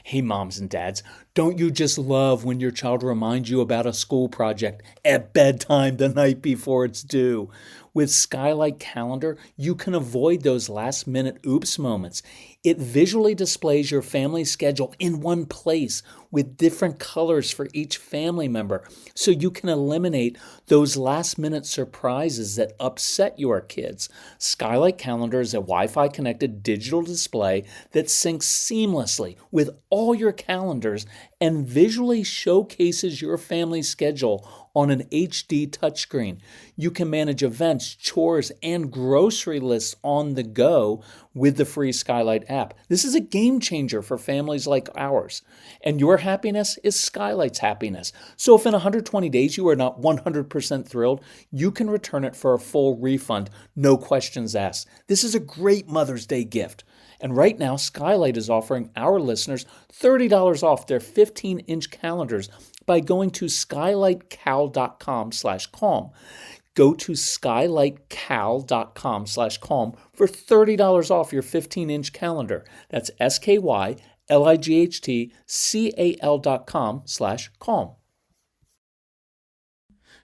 Hey, moms and dads, don't you just love when your child reminds you about a school project at bedtime the night before it's due? With Skylight Calendar, you can avoid those last minute oops moments. It visually displays your family schedule in one place with different colors for each family member, so you can eliminate those last minute surprises that upset your kids. Skylight Calendar is a Wi-Fi connected digital display that syncs seamlessly with all your calendars and visually showcases your family's schedule on an HD touchscreen. You can manage events, chores, and grocery lists on the go with the free Skylight app. This is a game changer for families like ours. And your happiness is Skylight's happiness. So if in 120 days you are not 100% thrilled, you can return it for a full refund, no questions asked. This is a great Mother's Day gift. And right now, Skylight is offering our listeners $30 off their 15-inch calendars by going to skylightcal.com/calm. Go to skylightcal.com/calm for $30 off your 15-inch calendar. That's skylightcal.com/calm.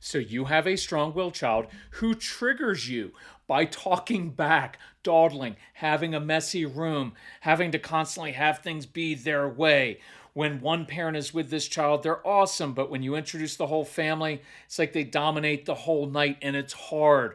So you have a strong-willed child who triggers you by talking back, dawdling, having a messy room, having to constantly have things be their way. When one parent is with this child, they're awesome, but when you introduce the whole family, it's like they dominate the whole night and it's hard.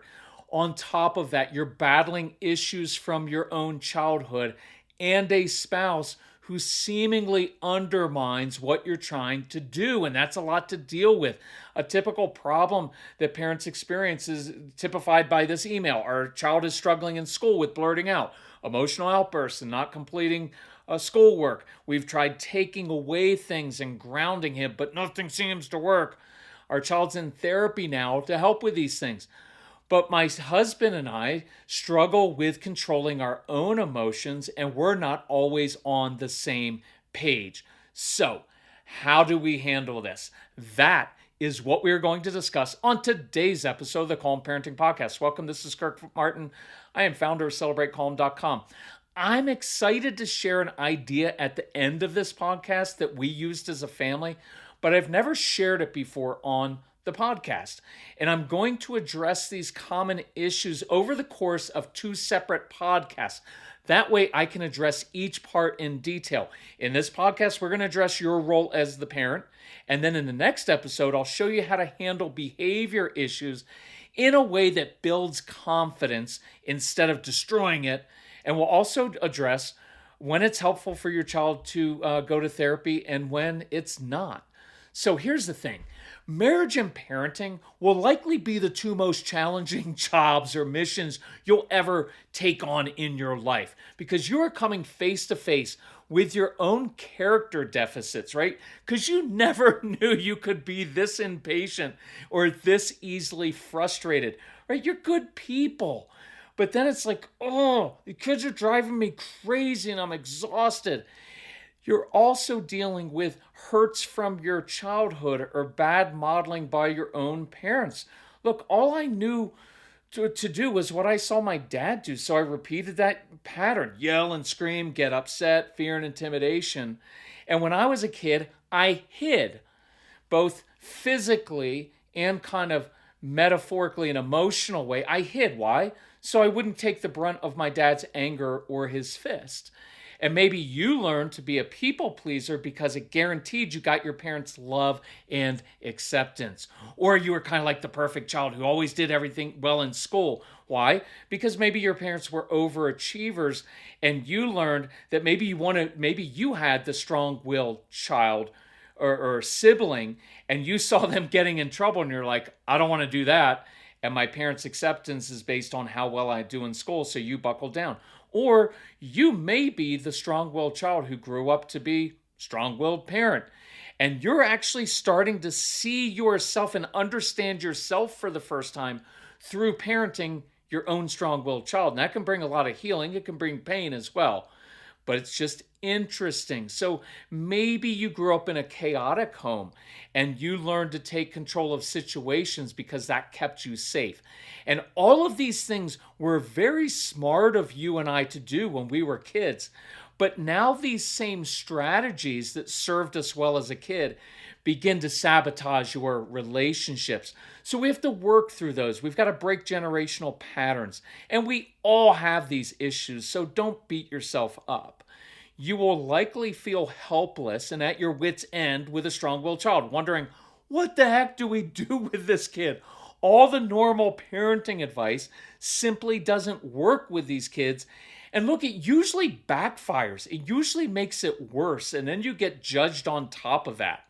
On top of that, you're battling issues from your own childhood and a spouse who seemingly undermines what you're trying to do. And that's a lot to deal with. A typical problem that parents experience is typified by this email. Our child is struggling in school with blurting out, emotional outbursts, and not completing schoolwork. We've tried taking away things and grounding him, but nothing seems to work. Our child's in therapy now to help with these things. But my husband and I struggle with controlling our own emotions, and we're not always on the same page. So, how do we handle this? That is what we are going to discuss on today's episode of the Calm Parenting Podcast. Welcome. This is Kirk Martin. I am founder of CelebrateCalm.com. I'm excited to share an idea at the end of this podcast that we used as a family, but I've never shared it before on the podcast. And I'm going to address these common issues over the course of 2 separate podcasts. That way I can address each part in detail. In this podcast, we're going to address your role as the parent. And then in the next episode, I'll show you how to handle behavior issues in a way that builds confidence instead of destroying it. And we'll also address when it's helpful for your child to go to therapy and when it's not. So here's the thing. Marriage and parenting will likely be the 2 most challenging jobs or missions you'll ever take on in your life because you are coming face to face with your own character deficits, right? Because you never knew you could be this impatient or this easily frustrated, right? You're good people. But then it's like, oh, the kids are driving me crazy and I'm exhausted. You're also dealing with hurts from your childhood or bad modeling by your own parents. Look, all I knew to do was what I saw my dad do. So I repeated that pattern, yell and scream, get upset, fear and intimidation. And when I was a kid, I hid both physically and kind of metaphorically and emotional way. I hid. Why? So I wouldn't take the brunt of my dad's anger or his fist. And maybe you learned to be a people pleaser because it guaranteed you got your parents' love and acceptance. Or you were kind of like the perfect child who always did everything well in school. Why? Because maybe your parents were overachievers and you learned that maybe you had the strong-willed child or sibling and you saw them getting in trouble and you're like, I don't want to do that. And my parents' acceptance is based on how well I do in school, so you buckle down. Or you may be the strong-willed child who grew up to be strong-willed parent. And you're actually starting to see yourself and understand yourself for the first time through parenting your own strong-willed child. And that can bring a lot of healing. It can bring pain as well. But it's just interesting. So maybe you grew up in a chaotic home and you learned to take control of situations because that kept you safe. And all of these things were very smart of you and I to do when we were kids. But now these same strategies that served us well as a kid begin to sabotage your relationships. So we have to work through those. We've got to break generational patterns. And we all have these issues, so don't beat yourself up. You will likely feel helpless and at your wits' end with a strong-willed child, wondering, what the heck do we do with this kid? All the normal parenting advice simply doesn't work with these kids. And look, it usually backfires. It usually makes it worse. And then you get judged on top of that.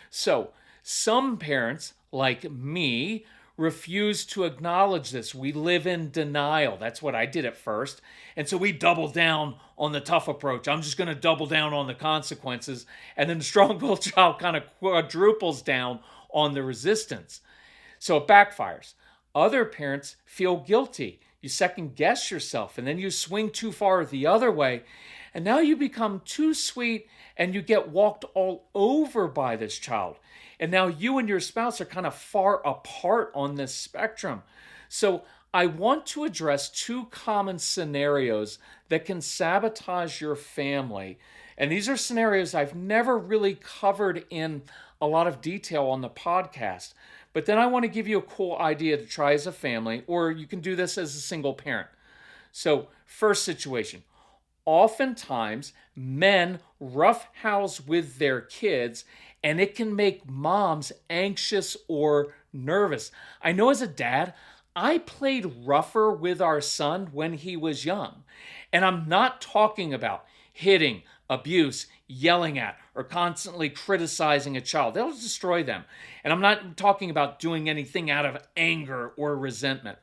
So, some parents, like me, refuse to acknowledge this. We live in denial. That's what I did at first. And so we double down on the tough approach. I'm just going to double down on the consequences. And then the strong-willed child kind of quadruples down on the resistance. So it backfires. Other parents feel guilty. You second guess yourself, and then you swing too far the other way. And now you become too sweet and you get walked all over by this child. And now you and your spouse are kind of far apart on this spectrum. So I want to address two common scenarios that can sabotage your family. And these are scenarios I've never really covered in a lot of detail on the podcast. But then I want to give you a cool idea to try as a family, or you can do this as a single parent. So, first situation. Oftentimes, men roughhouse with their kids, and it can make moms anxious or nervous. I know as a dad, I played rougher with our son when he was young. And I'm not talking about hitting, abuse, yelling at, or constantly criticizing a child. That'll destroy them. And I'm not talking about doing anything out of anger or resentment.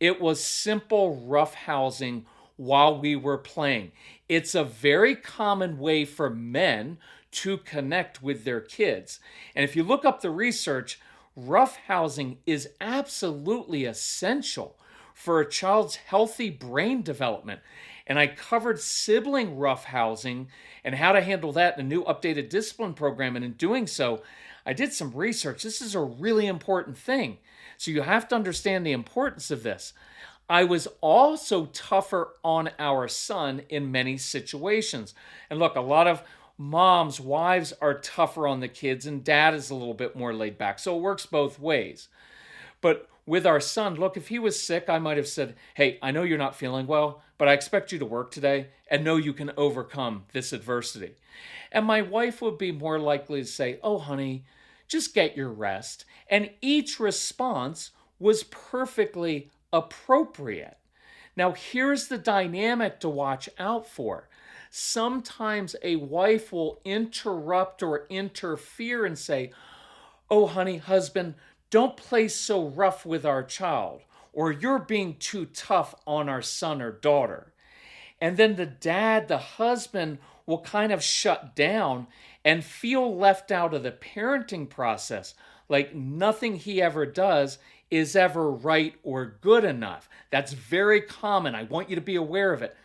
It was simple roughhousing while we were playing. It's a very common way for men to connect with their kids. And if you look up the research, roughhousing is absolutely essential for a child's healthy brain development. And I covered sibling roughhousing and how to handle that in a new updated discipline program. And in doing so, I did some research. This is a really important thing. So you have to understand the importance of this. I was also tougher on our son in many situations. And look, a lot of moms, wives are tougher on the kids, and dad is a little bit more laid back. So it works both ways. But with our son, look, if he was sick, I might have said, hey, I know you're not feeling well, but I expect you to work today and know you can overcome this adversity. And my wife would be more likely to say, oh, honey, just get your rest. And each response was perfectly appropriate. Now, here's the dynamic to watch out for. Sometimes a wife will interrupt or interfere and say, oh, honey, husband, don't play so rough with our child, or you're being too tough on our son or daughter. And then the dad, the husband, will kind of shut down and feel left out of the parenting process, like nothing he ever does is ever right or good enough. That's very common. I want you to be aware of it.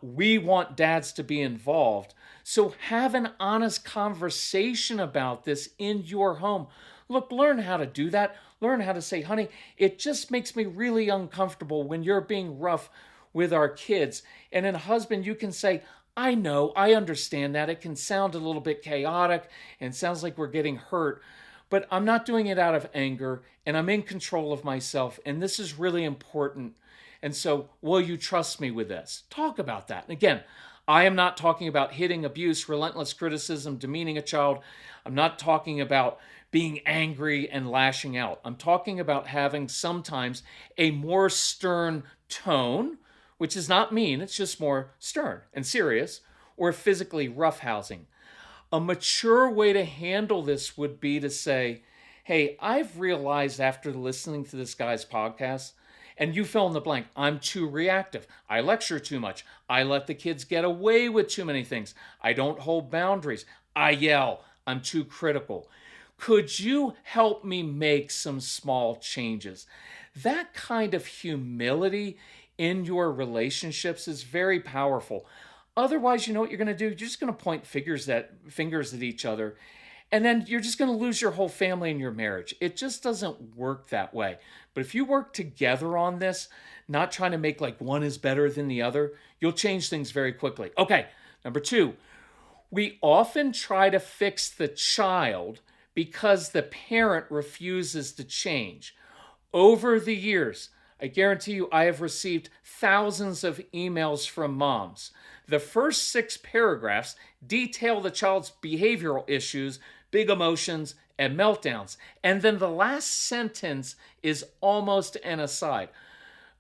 We want dads to be involved. So have an honest conversation about this in your home. Look, learn how to do that. Learn how to say, honey, it just makes me really uncomfortable when you're being rough with our kids. And then husband, you can say, I know, I understand that. It can sound a little bit chaotic and sounds like we're getting hurt, but I'm not doing it out of anger and I'm in control of myself. And this is really important. And so will you trust me with this? Talk about that. And again, I am not talking about hitting, abuse, relentless criticism, demeaning a child. I'm not talking about being angry and lashing out. I'm talking about having sometimes a more stern tone, which is not mean, it's just more stern and serious, or physically roughhousing. A mature way to handle this would be to say, hey, I've realized after listening to this guy's podcast, and you fill in the blank, I'm too reactive. I lecture too much. I let the kids get away with too many things. I don't hold boundaries. I yell. I'm too critical. Could you help me make some small changes? That kind of humility in your relationships is very powerful. Otherwise, you know what you're going to do? You're just going to point fingers at each other, and then you're just going to lose your whole family and your marriage. It just doesn't work that way. But if you work together on this, not trying to make like one is better than the other, you'll change things very quickly. Okay, number 2, we often try to fix the child because the parent refuses to change. Over the years, I guarantee you I have received thousands of emails from moms. The first 6 paragraphs detail the child's behavioral issues, big emotions, and meltdowns. And then the last sentence is almost an aside.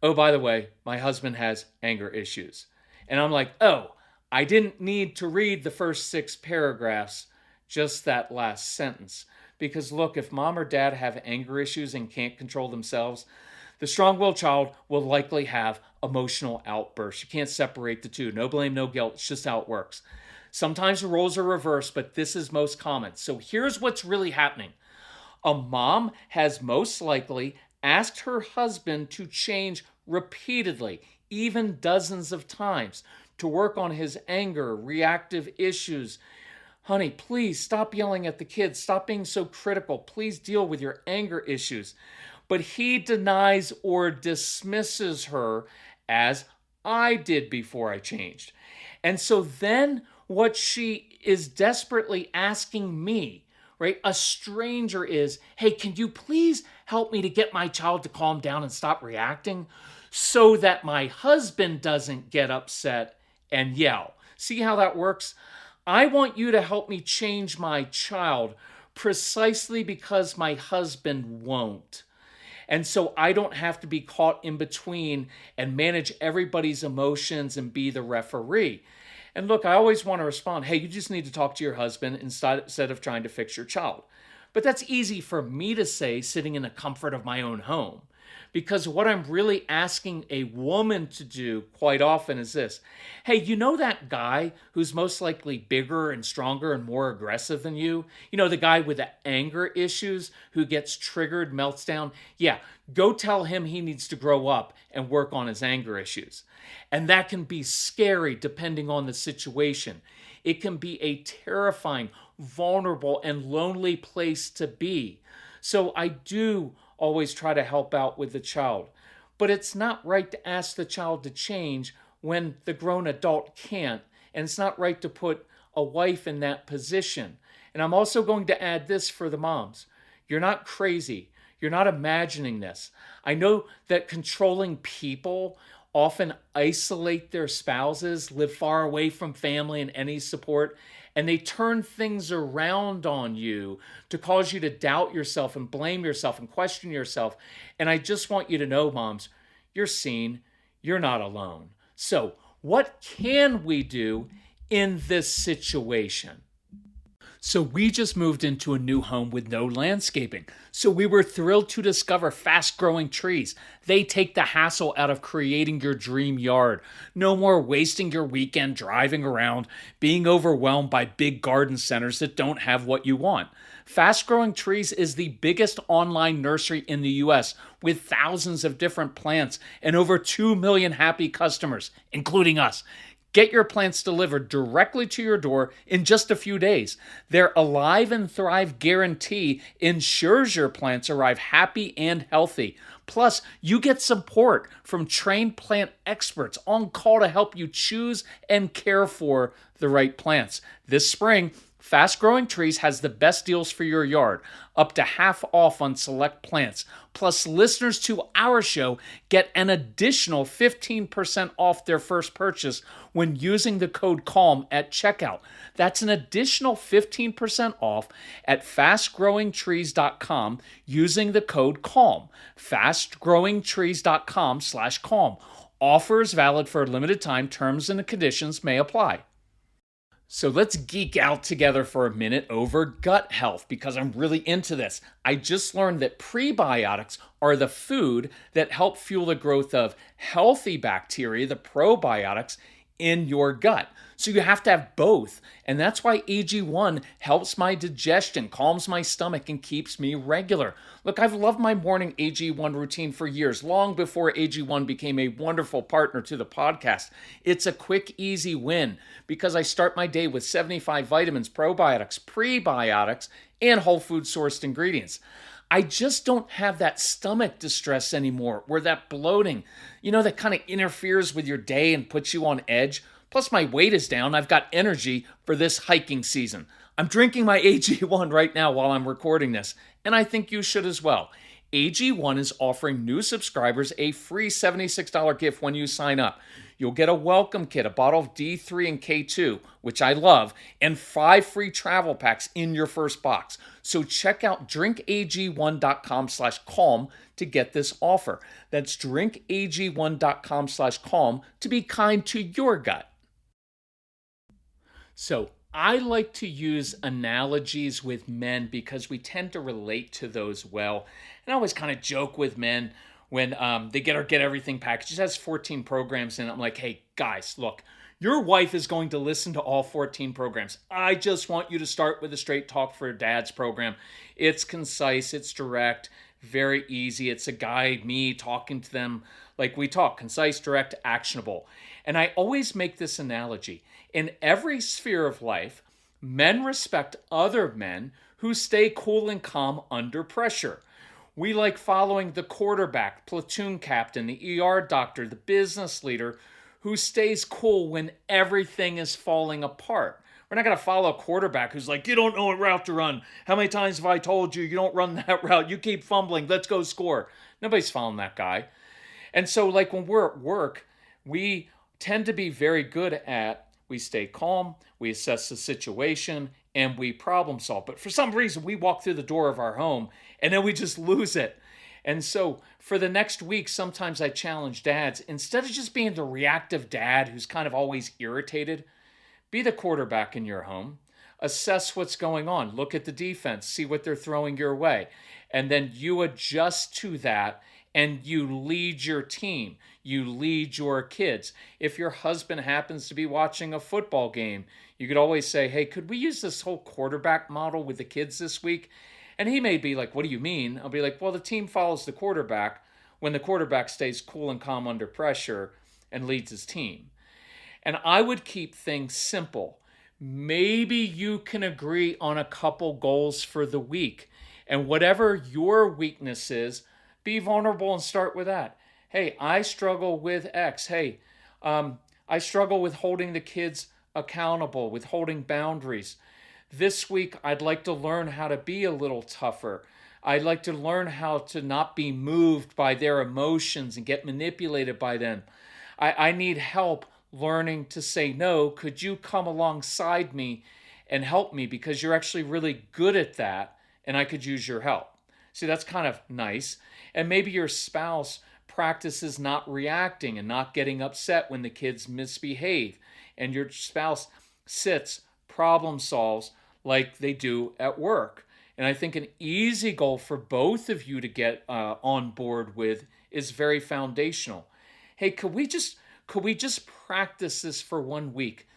Oh, by the way, my husband has anger issues. And I'm like, oh, I didn't need to read the first 6 paragraphs, just that last sentence. Because look, if mom or dad have anger issues and can't control themselves, the strong-willed child will likely have emotional outbursts. You can't separate the two. No blame, no guilt. It's just how it works. Sometimes the roles are reversed, but this is most common. So here's what's really happening. A mom has most likely asked her husband to change repeatedly, even dozens of times, to work on his anger, reactive issues. Honey, please stop yelling at the kids. Stop being so critical. Please deal with your anger issues. But he denies or dismisses her, as I did before I changed. And so then what she is desperately asking me, right, a stranger, is, hey, can you please help me to get my child to calm down and stop reacting so that my husband doesn't get upset and yell? See how that works? I want you to help me change my child precisely because my husband won't. And so I don't have to be caught in between and manage everybody's emotions and be the referee. And look, I always want to respond, hey, you just need to talk to your husband instead of trying to fix your child. But that's easy for me to say sitting in the comfort of my own home. Because what I'm really asking a woman to do quite often is this. Hey, you know that guy who's most likely bigger and stronger and more aggressive than you? You know, the guy with the anger issues who gets triggered, melts down? Yeah, go tell him he needs to grow up and work on his anger issues. And that can be scary depending on the situation. It can be a terrifying, vulnerable, and lonely place to be. So I do always try to help out with the child. But it's not right to ask the child to change when the grown adult can't. And it's not right to put a wife in that position. And I'm also going to add this for the moms. You're not crazy. You're not imagining this. I know that controlling people often isolate their spouses, live far away from family and any support, and they turn things around on you to cause you to doubt yourself and blame yourself and question yourself. And I just want you to know, moms, you're seen. You're not alone. So what can we do in this situation? So we just moved into a new home with no landscaping. So we were thrilled to discover fast-growing trees. They take the hassle out of creating your dream yard. No more wasting your weekend driving around, being overwhelmed by big garden centers that don't have what you want. Fast Growing Trees is the biggest online nursery in the US with thousands of different plants and over 2 million happy customers, including us. Get your plants delivered directly to your door in just a few days. Their Alive and Thrive guarantee ensures your plants arrive happy and healthy. Plus, you get support from trained plant experts on call to help you choose and care for the right plants. This spring, Fast Growing Trees has the best deals for your yard, up to half off on select plants. Plus, listeners to our show get an additional 15% off their first purchase when using the code CALM at checkout. That's an additional 15% off at fastgrowingtrees.com using the code CALM. fastgrowingtrees.com/CALM. Offers valid for a limited time. Terms and conditions may apply. So let's geek out together for a minute over gut health because I'm really into this. I just learned that prebiotics are the food that help fuel the growth of healthy bacteria, the probiotics, in your gut. So you have to have both. And that's why AG1 helps my digestion, calms my stomach, and keeps me regular. Look, I've loved my morning AG1 routine for years, long before AG1 became a wonderful partner to the podcast. It's a quick, easy win because I start my day with 75 vitamins, probiotics, prebiotics, and whole food sourced ingredients. I just don't have that stomach distress anymore, where that bloating, that kind of interferes with your day and puts you on edge. Plus, my weight is down. I've got energy for this hiking season. I'm drinking my AG1 right now while I'm recording this, and I think you should as well. AG1 is offering new subscribers a free $76 gift when you sign up. You'll get a welcome kit, a bottle of D3 and K2, which I love, and 5 free travel packs in your first box. So check out drinkag1.com/calm to get this offer. That's drinkag1.com/calm to be kind to your gut. So I like to use analogies with men because we tend to relate to those well. And I always kind of joke with men when they get everything packaged. It has 14 programs in it. I'm like, hey, guys, look, your wife is going to listen to all 14 programs. I just want you to start with the Straight Talk for Dads program. It's concise, it's direct, very easy. It's a guy, me, talking to them like we talk, concise, direct, actionable. And I always make this analogy. In every sphere of life, men respect other men who stay cool and calm under pressure. We like following the quarterback, platoon captain, the ER doctor, the business leader who stays cool when everything is falling apart. We're not going to follow a quarterback who's like, you don't know what route to run. How many times have I told you don't run that route? You keep fumbling. Let's go score. Nobody's following that guy. And so like when we're at work, we tend to be very good at, we stay calm, we assess the situation, and we problem solve. But for some reason, we walk through the door of our home and then we just lose it. And so for the next week, sometimes I challenge dads, instead of just being the reactive dad who's kind of always irritated, be the quarterback in your home. Assess what's going on. Look at the defense. See what they're throwing your way. And then you adjust to that and you lead your team. You lead your kids. If your husband happens to be watching a football game, you could always say, hey, could we use this whole quarterback model with the kids this week? And he may be like, what do you mean? I'll be like, well, the team follows the quarterback when the quarterback stays cool and calm under pressure and leads his team. And I would keep things simple. Maybe you can agree on a couple goals for the week. And whatever your weakness is, be vulnerable and start with that. Hey, I struggle with X. Hey, I struggle with holding the kids accountable, with holding boundaries. This week, I'd like to learn how to be a little tougher. I'd like to learn how to not be moved by their emotions and get manipulated by them. I need help learning to say no. Could you come alongside me and help me, because you're actually really good at that and I could use your help. See, that's kind of nice. And maybe your spouse practices not reacting and not getting upset when the kids misbehave, and your spouse sits, problem solves like they do at work. And I think an easy goal for both of you to get on board with is very foundational. Hey, could we just practice this for 1 week?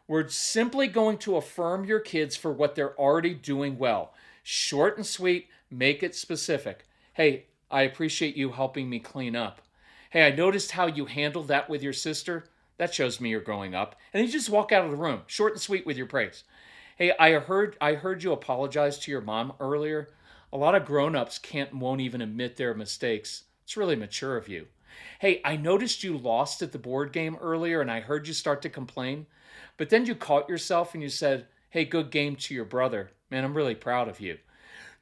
We're simply going to affirm your kids for what they're already doing well. Short and sweet, make it specific. Hey, I appreciate you helping me clean up. Hey, I noticed how you handled that with your sister. That shows me you're growing up. And then you just walk out of the room, short and sweet with your praise. Hey, I heard you apologize to your mom earlier. A lot of grown-ups won't even admit their mistakes. It's really mature of you. Hey, I noticed you lost at the board game earlier and I heard you start to complain. But then you caught yourself and you said, hey, good game to your brother. Man, I'm really proud of you.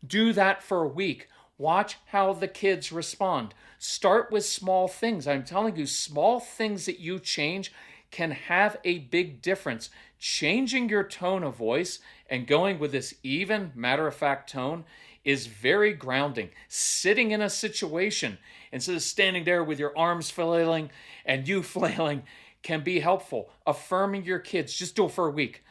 Do that for a week. Watch how the kids respond. Start with small things. I'm telling you, small things that you change can have a big difference. Changing your tone of voice and going with this even, matter-of-fact tone is very grounding. Sitting in a situation instead of standing there with your arms flailing and you flailing can be helpful. Affirming your kids, just do it for a week.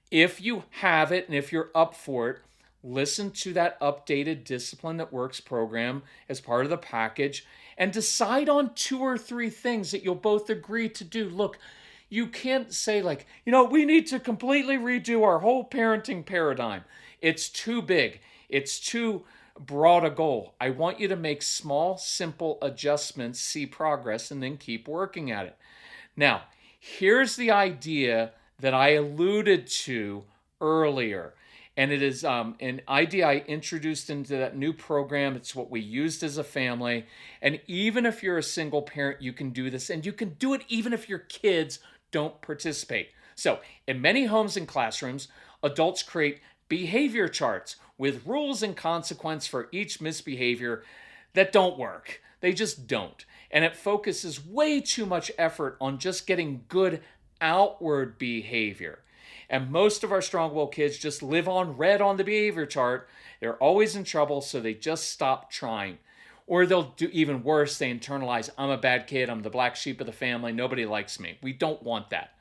If you have it and if you're up for it, listen to that updated Discipline That Works program as part of the package and decide on 2 or 3 things that you'll both agree to do. Look, you can't say like, we need to completely redo our whole parenting paradigm. It's too big. It's too broad a goal. I want you to make small, simple adjustments, see progress, and then keep working at it. Now, here's the idea that I alluded to earlier. And it is an idea I introduced into that new program. It's what we used as a family. And even if you're a single parent, you can do this. And you can do it even if your kids don't participate. So, in many homes and classrooms, adults create behavior charts with rules and consequence for each misbehavior that don't work. They just don't. And it focuses way too much effort on just getting good outward behavior. And most of our strong-willed kids just live on red on the behavior chart. They're always in trouble, so they just stop trying. Or they'll do even worse. They internalize, I'm a bad kid. I'm the black sheep of the family. Nobody likes me. We don't want that.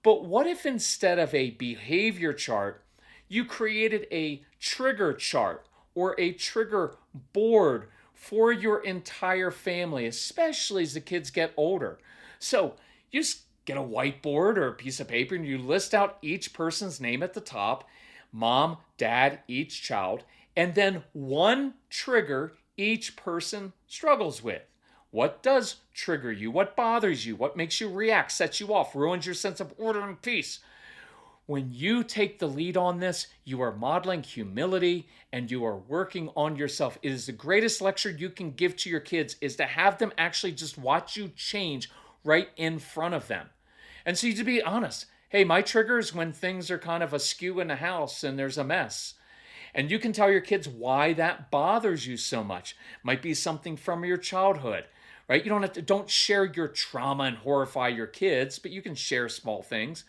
But what if instead of a behavior chart, you created a trigger chart or a trigger board for your entire family, especially as the kids get older? So you just get a whiteboard or a piece of paper and you list out each person's name at the top, mom, dad, each child, and then one trigger each person struggles with. What does trigger you? What bothers you? What makes you react, sets you off, ruins your sense of order and peace? When you take the lead on this, you are modeling humility and you are working on yourself. It is the greatest lecture you can give to your kids, is to have them actually just watch you change right in front of them. And so, to be honest, hey, my trigger is when things are kind of askew in the house and there's a mess. And you can tell your kids why that bothers you so much. Might be something from your childhood, right? You don't share your trauma and horrify your kids, but you can share small things.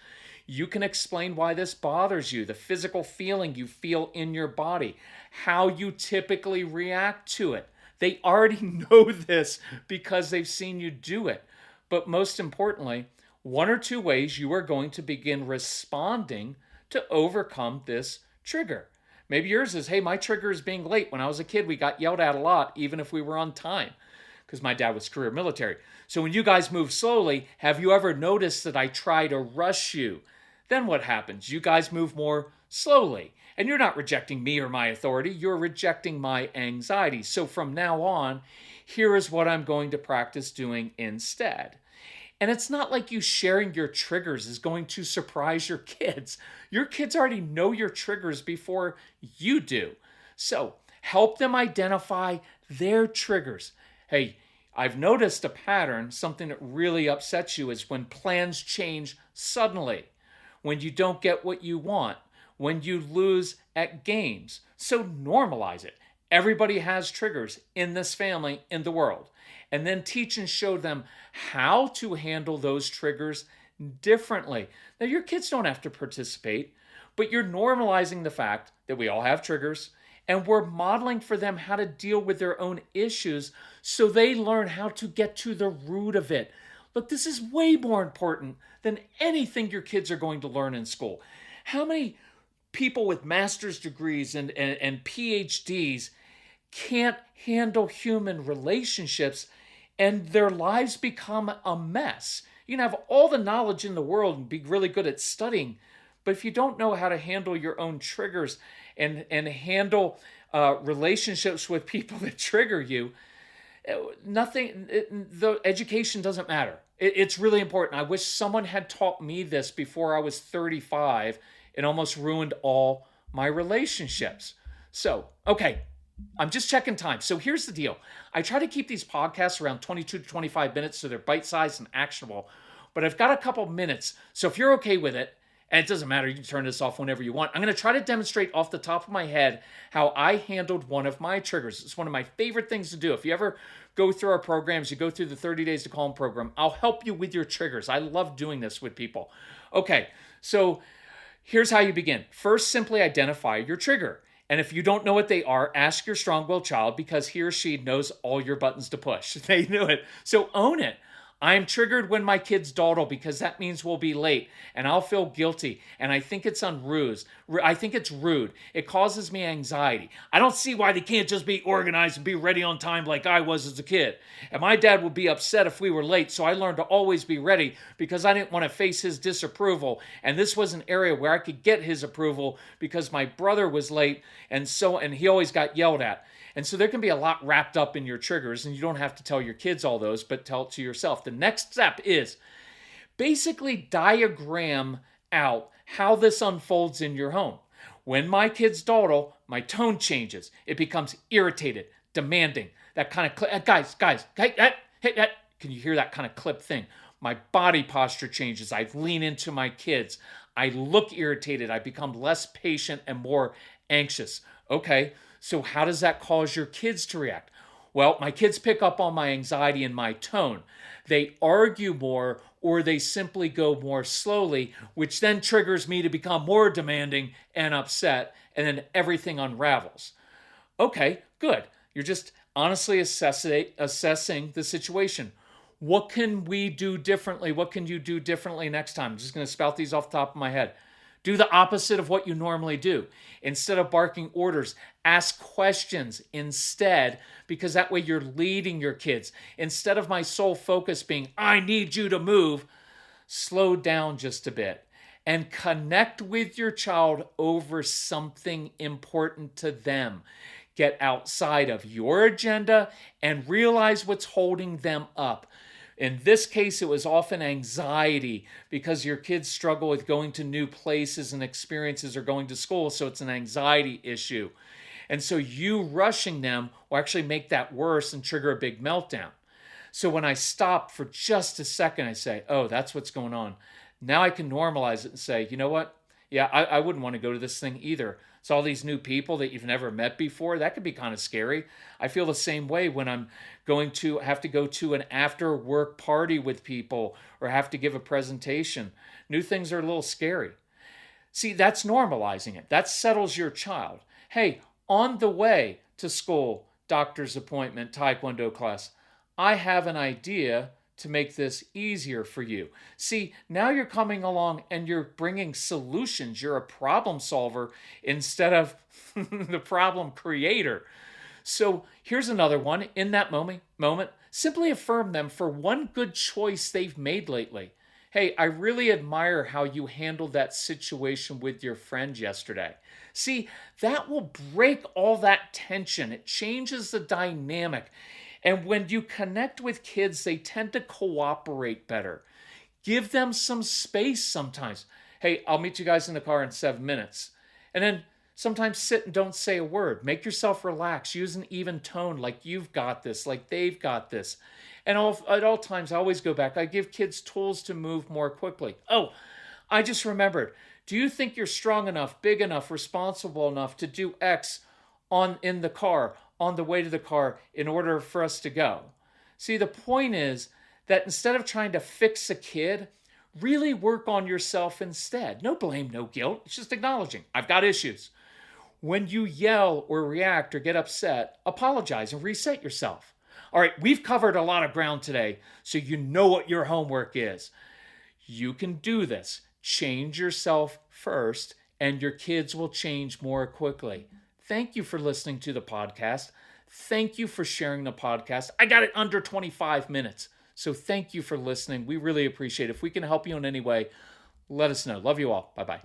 You can explain why this bothers you, the physical feeling you feel in your body, how you typically react to it. They already know this because they've seen you do it. But most importantly, one or two ways you are going to begin responding to overcome this trigger. Maybe yours is, hey, my trigger is being late. When I was a kid, we got yelled at a lot, even if we were on time, because my dad was career military. So when you guys move slowly, have you ever noticed that I try to rush you? Then what happens? You guys move more slowly. And you're not rejecting me or my authority. You're rejecting my anxiety. So from now on, here is what I'm going to practice doing instead. And it's not like you sharing your triggers is going to surprise your kids. Your kids already know your triggers before you do. So help them identify their triggers. Hey, I've noticed a pattern. Something that really upsets you is when plans change suddenly, when you don't get what you want, when you lose at games. So normalize it. Everybody has triggers in this family, in the world. And then teach and show them how to handle those triggers differently. Now, your kids don't have to participate, but you're normalizing the fact that we all have triggers, and we're modeling for them how to deal with their own issues so they learn how to get to the root of it. Look, this is way more important than anything your kids are going to learn in school. How many people with master's degrees and PhDs can't handle human relationships and their lives become a mess? You can have all the knowledge in the world and be really good at studying, but if you don't know how to handle your own triggers and handle relationships with people that trigger you, the education doesn't matter. It's really important. I wish someone had taught me this before I was 35. It almost ruined all my relationships. So, okay, I'm just checking time. So here's the deal. I try to keep these podcasts around 22 to 25 minutes so they're bite-sized and actionable, but I've got a couple minutes. So if you're okay with it, and it doesn't matter, you can turn this off whenever you want. I'm going to try to demonstrate off the top of my head how I handled one of my triggers. It's one of my favorite things to do. If you ever go through our programs, you go through the 30 Days to Calm program, I'll help you with your triggers. I love doing this with people. Okay, so here's how you begin. First, simply identify your trigger. And if you don't know what they are, ask your strong-willed child, because he or she knows all your buttons to push. They knew it. So own it. I'm triggered when my kids dawdle because that means we'll be late and I'll feel guilty. And I think it's I think it's rude. It causes me anxiety. I don't see why they can't just be organized and be ready on time like I was as a kid. And my dad would be upset if we were late. So I learned to always be ready because I didn't want to face his disapproval. And this was an area where I could get his approval because my brother was late. And he always got yelled at. And so there can be a lot wrapped up in your triggers, and you don't have to tell your kids all those, but tell it to yourself. The next step is basically diagram out how this unfolds in your home. When my kids dawdle, my tone changes. It becomes irritated, demanding. That kind of guys, hey, can you hear that kind of clip thing? My body posture changes. I lean into my kids. I look irritated. I become less patient and more anxious. Okay, so how does that cause your kids to react? Well, my kids pick up on my anxiety and my tone. They argue more or they simply go more slowly, which then triggers me to become more demanding and upset, and then everything unravels. Okay, good. You're just honestly assessing the situation. What can we do differently? What can you do differently next time? I'm just going to spout these off the top of my head. Do the opposite of what you normally do. Instead of barking orders, ask questions instead, because that way you're leading your kids. Instead of my sole focus being, I need you to move, slow down just a bit and connect with your child over something important to them. Get outside of your agenda and realize what's holding them up. In this case, it was often anxiety because your kids struggle with going to new places and experiences or going to school, so it's an anxiety issue. And so you rushing them will actually make that worse and trigger a big meltdown. So when I stop for just a second, I say, oh, that's what's going on. Now I can normalize it and say, you know what? Yeah, I wouldn't want to go to this thing either. It's all these new people that you've never met before. That could be kind of scary. I feel the same way when I'm going to have to go to an after work party with people or have to give a presentation. New things are a little scary. See, that's normalizing it. That settles your child. Hey, on the way to school, doctor's appointment, taekwondo class, I have an idea to make this easier for you. See, now you're coming along and you're bringing solutions. You're a problem solver instead of the problem creator. So here's another one. In that moment, simply affirm them for one good choice they've made lately. Hey, I really admire how you handled that situation with your friend yesterday. See, that will break all that tension. It changes the dynamic. And when you connect with kids, they tend to cooperate better. Give them some space sometimes. Hey, I'll meet you guys in the car in 7 minutes. And then sometimes sit and don't say a word. Make yourself relax. Use an even tone like you've got this, like they've got this. And at all times, I always go back. I give kids tools to move more quickly. Oh, I just remembered. Do you think you're strong enough, big enough, responsible enough to do X in the car, on the way to the car, in order for us to go? See, the point is that instead of trying to fix a kid, really work on yourself instead. No blame, no guilt. It's just acknowledging, I've got issues. When you yell or react or get upset, apologize and reset yourself. All right, we've covered a lot of ground today, so you know what your homework is. You can do this. Change yourself first, and your kids will change more quickly. Thank you for listening to the podcast. Thank you for sharing the podcast. I got it under 25 minutes. So thank you for listening. We really appreciate it. If we can help you in any way, let us know. Love you all. Bye-bye.